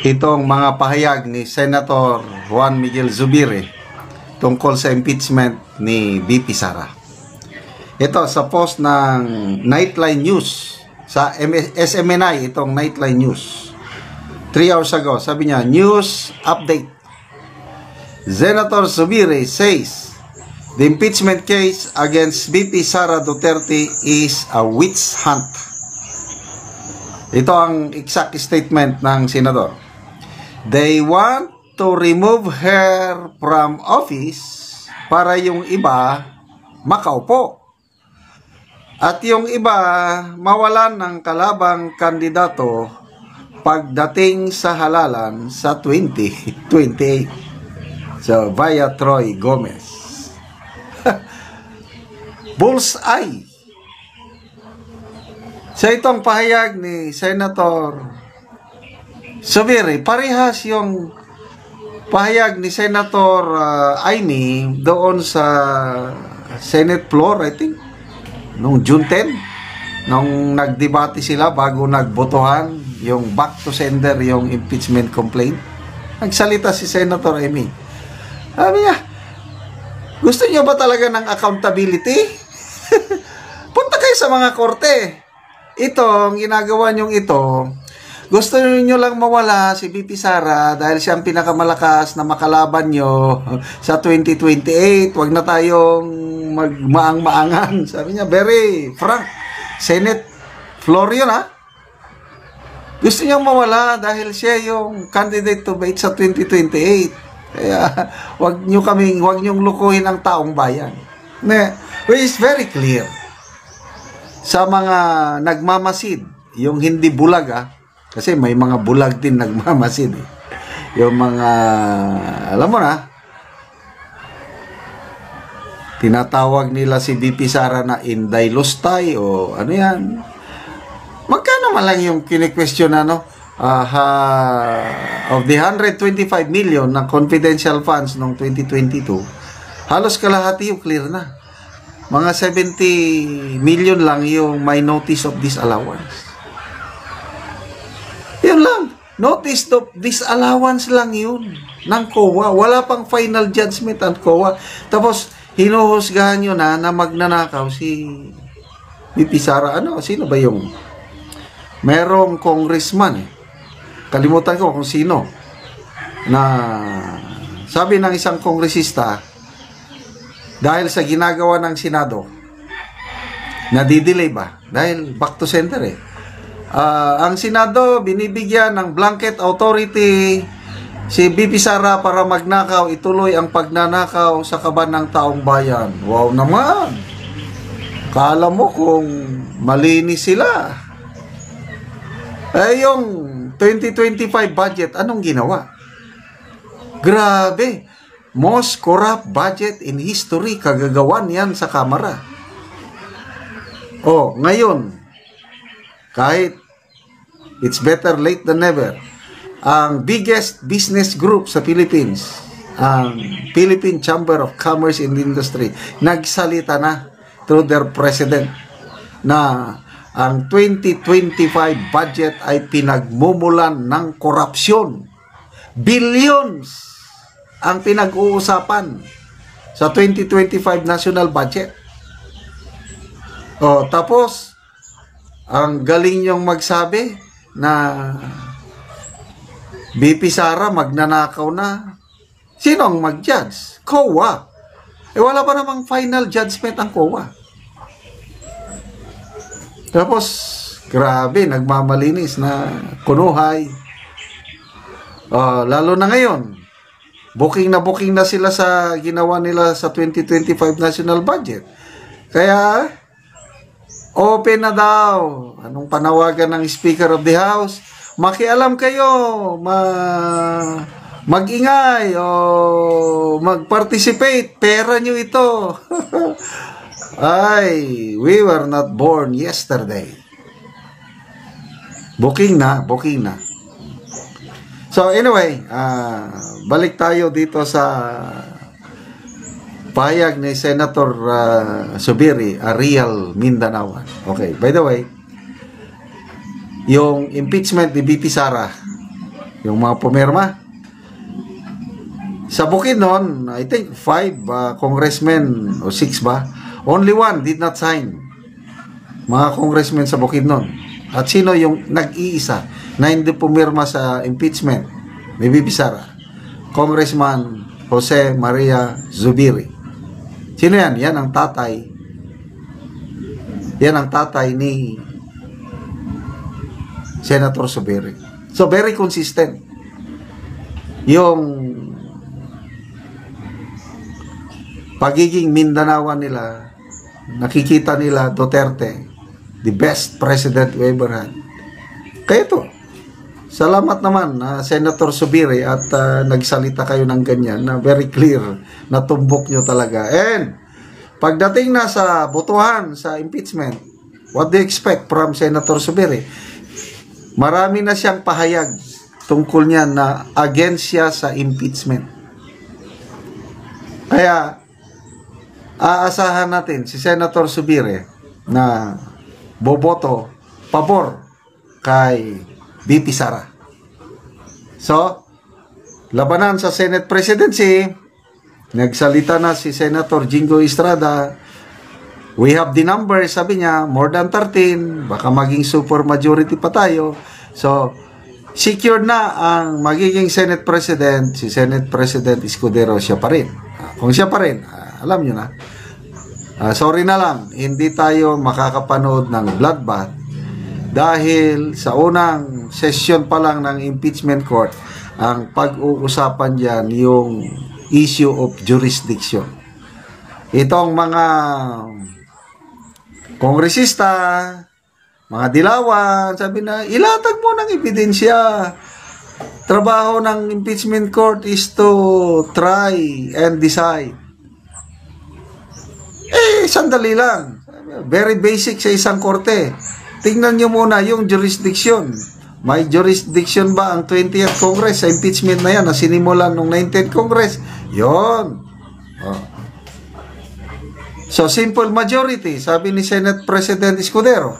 itong mga pahayag ni Senator Juan Miguel Zubiri tungkol sa impeachment ni VP Sara. Ito sa post ng Nightline News sa SMNI, itong Nightline News 3 hours ago. Sabi niya, news update. Senator Zubiri says the impeachment case against VP Sara Duterte is a witch hunt. Ito ang exact statement ng senador. They want to remove her from office para yung iba makaupo. At yung iba mawalan ng kalabang kandidato pagdating sa halalan sa 2028. So, via Troy Gomez. Bullseye. Sa itong pahayag ni Senator Zubiri, parehas yung pahayag ni Senator Amy doon sa Senate floor, I think, noong June 10, nung nagdebate sila bago nagbotohan yung back to sender yung impeachment complaint. Nagsalita si Senator Amy. Sabi niya, gusto niyo ba talaga ng accountability? Punta kayo sa mga korte. Ito, ang ginagawa niyong ito, gusto niyo lang mawala si VP Sara dahil siya ang pinakamalakas na makalaban niyo sa 2028. Huwag na tayong magmaang-maangan. Sabi niya, very frank. Senate floor yun, ha? Gusto niyang mawala dahil siya yung candidate to bait sa 2028. Kaya, huwag niyong lukuhin ang taong bayan. Which is very clear. Sa mga nagmamasid, yung hindi bulag, kasi may mga bulag din nagmamasid. Yung mga, alam mo na, tinatawag nila si VP Sara na Inday Lustay o ano yan. Magkano man lang yung kini-question of the 125 million na confidential funds noong 2022, halos kalahati yung clear na. Mga 70 million lang yung may notice of disallowance. Yun lang. Notice of disallowance lang yun ng COA. Wala pang final judgment ang COA. Tapos, hinuhusgahan nyo na magnanakaw si VP Sara. Sino ba yung merong congressman kalimutan ko kung sino na sabi ng isang kongresista dahil sa ginagawa ng Senado nadidelay ba? Dahil back to center ang Senado binibigyan ng blanket authority si VP Sara para magnakaw, ituloy ang pagnanakaw sa kaban ng taong bayan. Wow naman! Kala mo kung malinis sila. Yung 2025 budget, anong ginawa? Grabe! Most corrupt budget in history, kagagawan yan sa Kamara. Ngayon, kahit it's better late than never, ang biggest business group sa Philippines, ang Philippine Chamber of Commerce and Industry, nagsalita na through their president na ang 2025 budget ay pinagmumulan ng korupsyon. Billions ang pinag-uusapan sa 2025 national budget. Tapos, ang galing niyong magsabi na VP Sara magnanakaw na. Sino ang mag-judge? COA. Wala pa namang final judgment ang COA. Tapos, grabe, nagmamalinis na kunuhay. Lalo na ngayon, booking na sila sa ginawa nila sa 2025 national budget. Kaya, open na daw. Anong panawagan ng Speaker of the House? Makialam kayo, mag-ingay o mag-participate. Pera nyo ito. Ay, we were not born yesterday. Booking na. So anyway, balik tayo dito sa pahayag ni Senator Zubiri, a real Mindanaoan. Okay, by the way, yung impeachment ni VP Sara, yung mga pumirma. Sa Bukidnon, I think 5 congressmen o 6 ba? Only 1 did not sign. Mga congressmen sa Bukidnon. At sino yung nag-iisa na hindi pumirma sa impeachment ni VP Sara? Congressman Jose Maria Zubiri. Sino yan? Yan ang tatay. Yan ang tatay ni Senator Zubiri. So, very consistent. Yung pagiging Mindanaoan nila, nakikita nila Duterte, the best president we ever had. Kaya ito, salamat naman Senator Zubiri at nagsalita kayo ng ganyan na very clear na tumbok nyo talaga. And pagdating na sa botohan sa impeachment, what do you expect from Senator Zubiri? Marami na siyang pahayag tungkol niya na against siya sa impeachment. Kaya aasahan natin si Senator Zubiri na boboto pabor kay VP Sara. So, labanan sa Senate presidency, nagsalita na si Senator Jingo Estrada. We have the numbers, sabi niya, more than 13, baka maging super majority pa tayo. So, secured na ang magiging Senate President, si Senate President Escudero, siya pa rin. Kung siya pa rin, alam nyo na. Sorry na lang, hindi tayo makakapanood ng bloodbath dahil sa unang session pa lang ng impeachment court, ang pag-uusapan dyan yung issue of jurisdiction. Itong mga kongresista, mga dilawan, sabi na, ilatag mo ng ebidensya. Trabaho ng impeachment court is to try and decide. Sandali lang. Very basic sa isang korte. Tingnan nyo muna yung jurisdiction. May jurisdiction ba ang 20th Congress sa impeachment na yan na sinimulan ng 19th Congress? Yon. So, simple majority, sabi ni Senate President Escudero.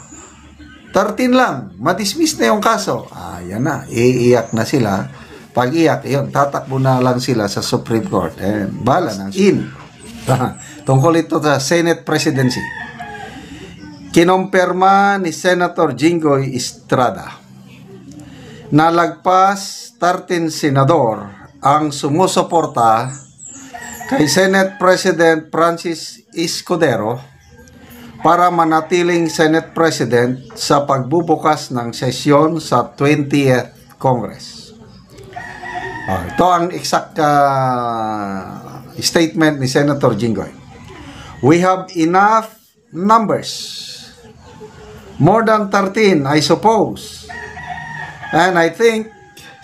13 lang, madismiss na yung kaso. Yan na, iiyak na sila. Pag iyak, yun, tatakbo na lang sila sa Supreme Court. And bala na, in. Tungkol ito sa Senate presidency. Kinumpirma ni Senator Jinggoy Estrada na lagpas 13 senador ang sumusuporta kay Senate President Francis Escudero para manatiling Senate President sa pagbubukas ng sesyon sa 20th Congress. Ito ang exact statement ni Senator Jinggoy. We have enough numbers. More than 13, I suppose. And I think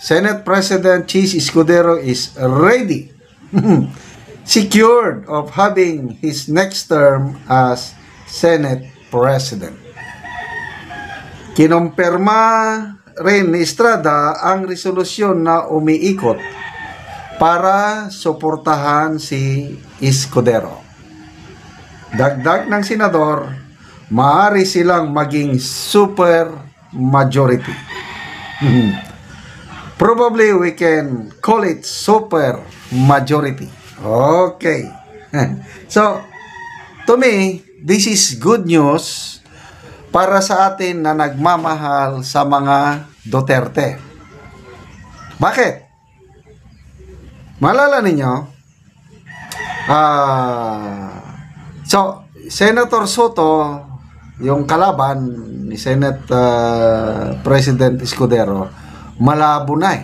Senate President Chis Escudero is ready, secured of having his next term as Senate President. Kinumpirma rin ni Estrada ang resolusyon na umiikot para suportahan si Escudero. Dagdag ng senador, maaari silang maging super majority. Probably we can call it super majority. Okay. So, to me, this is good news para sa atin na nagmamahal sa mga Duterte. Bakit? Malala ninyo, so, Senator Soto, yung kalaban ni Senate President Escudero, malabo na eh.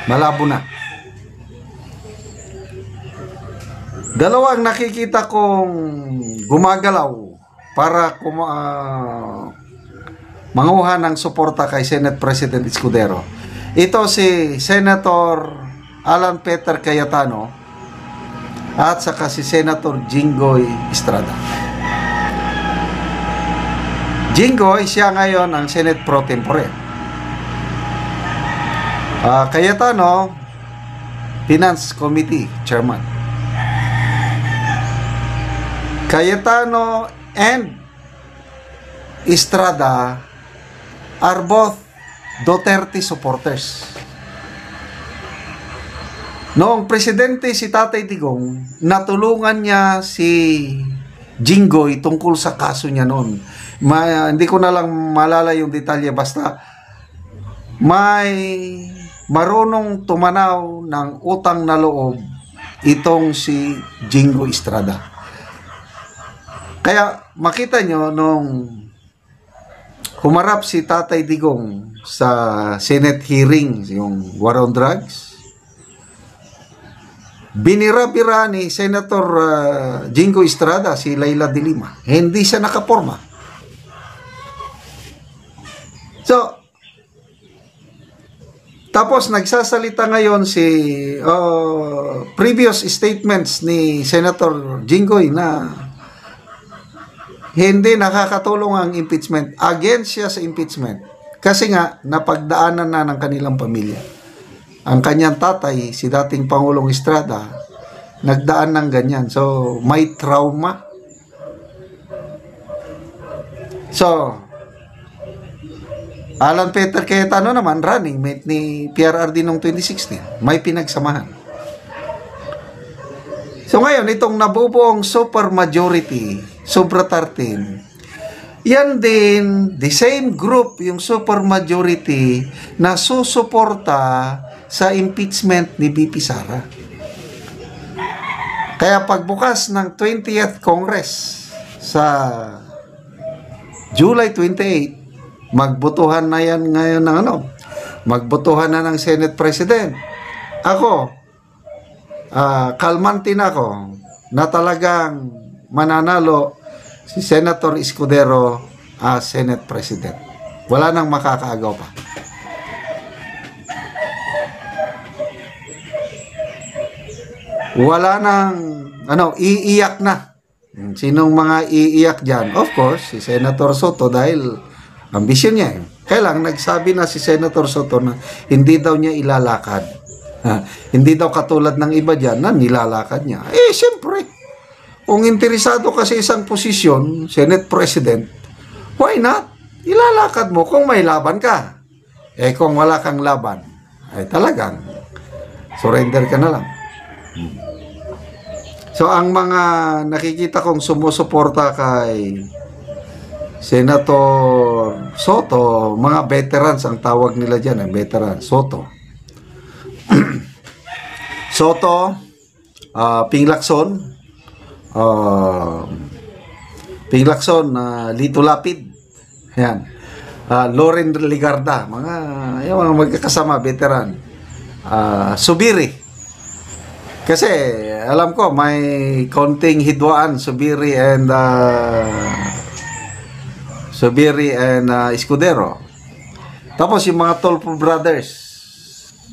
Malabo na. Dalawang nakikita kong gumagalaw para manguha ng suporta kay Senate President Escudero. Ito si Senator Alan Peter Cayetano at saka si Senator Jinggoy Estrada. Jinggoy, siya ngayon ang Senate Pro Tempore. Cayetano, Finance Committee Chairman. Cayetano and Estrada are both Duterte supporters. Noong presidente si Tatay Digong, natulungan niya si Jinggoy tungkol sa kaso niya noon. Hindi ko na lang malala yung detalye, basta may marunong tumanaw ng utang na loob itong si Jingo Estrada. Kaya makita nyo nung humarap si Tatay Digong sa Senate hearing, yung war on drugs, binira-bira ni Senator Jingo Estrada si Leila de Lima. Hindi siya nakaporma. So, tapos nagsasalita ngayon si previous statements ni Senator Jinggoy na hindi nakakatulong ang impeachment. Against siya sa impeachment. Kasi nga, napagdaanan na ng kanilang pamilya. Ang kanyang tatay, si dating Pangulong Estrada, nagdaan ng ganyan. So, may trauma. So, Alan Peter Cayetano naman, running mate ni PRRD noong 2016. May pinagsamahan. So, ngayon, itong nabubuong super majority, Sobra 13, yan din, the same group, yung super majority na susuporta sa impeachment ni BP Sara. Kaya pagbukas ng 20th Congress sa July 28, magbotohan na yan ngayon ng magbotohan na ng Senate President. Ako, kalmante na ako na talagang mananalo si Senator Escudero as Senate President. Wala nang makakaagaw pa. Wala nang iiyak na. Sinong mga iiyak dyan? Of course, si Senator Soto dahil ambisyon niya. Kaya lang, nagsabi na si Senator Soto na hindi daw niya ilalakad. Hindi daw katulad ng iba dyan na nilalakad niya. Siyempre, kung interesado ka sa isang posisyon, Senate President, why not? Ilalakad mo kung may laban ka. Kung wala kang laban, ay talagang surrender ka na lang. So, ang mga nakikita kong sumusuporta kay Senator Soto, mga veterans ang tawag nila dyan, veteran, Soto. Soto, Ping Lacson, Lito Lapid, yan, Loren Ligarda, yung mga magkakasama, veteran, Subiri, kasi alam ko may konting hidwaan, Subiri and Escudero. Tapos yung mga Tolpo brothers,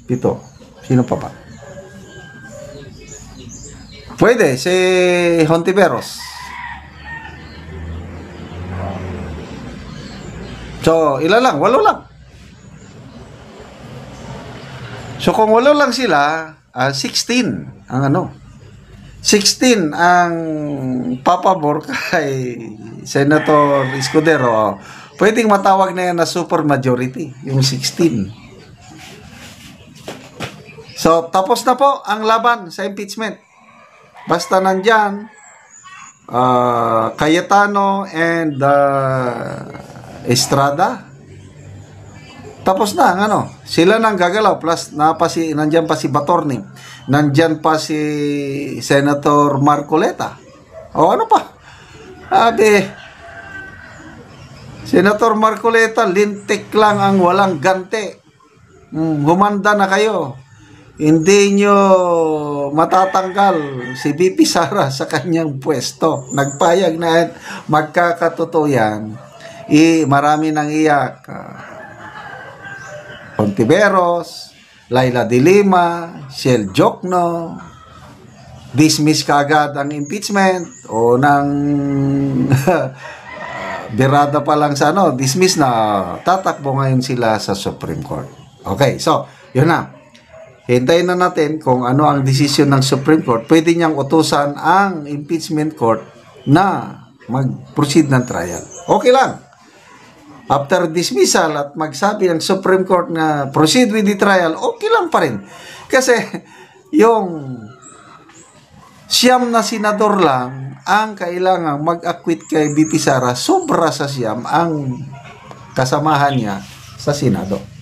pito, sino pa ba? Pwede, si Hontiveros. So, ilan lang? 8 lang. So, kung 8 lang sila, 16 ang 16 ang papabor kay Senator Escudero. Pwedeng matawag na yan na super majority, yung 16. So, tapos na po ang laban sa impeachment. Basta nandyan, Cayetano and Estrada, tapos na ang sila nang gagalaw, plus nandyan pa si Batorni, nandyan pa si Senator Marcoleta, o ano pa, Senator Marcoleta, lintik lang ang walang gante. Humanda na kayo. Hindi nyo matatanggal si BP Sara sa kanyang pwesto. Nagpayag na magkakatotoo yan. Marami nang iyak. Hontiveros, Leila de Lima, Shell Jokno, dismiss kaagad ang impeachment o ng birada pa lang sa dismiss na, tatakbo ngayon sila sa Supreme Court. Okay, so, yun na. Hintayin na natin kung ano ang desisyon ng Supreme Court. Pwede niyang utusan ang impeachment court na mag-proceed ng trial. Okay lang. After dismissal at magsabi ng Supreme Court na proceed with the trial, okay lang pa rin. Kasi yung siyam na senador lang ang kailangang mag-acquit kay BP Sara, sobra sa siyam ang kasamahan niya sa Senado.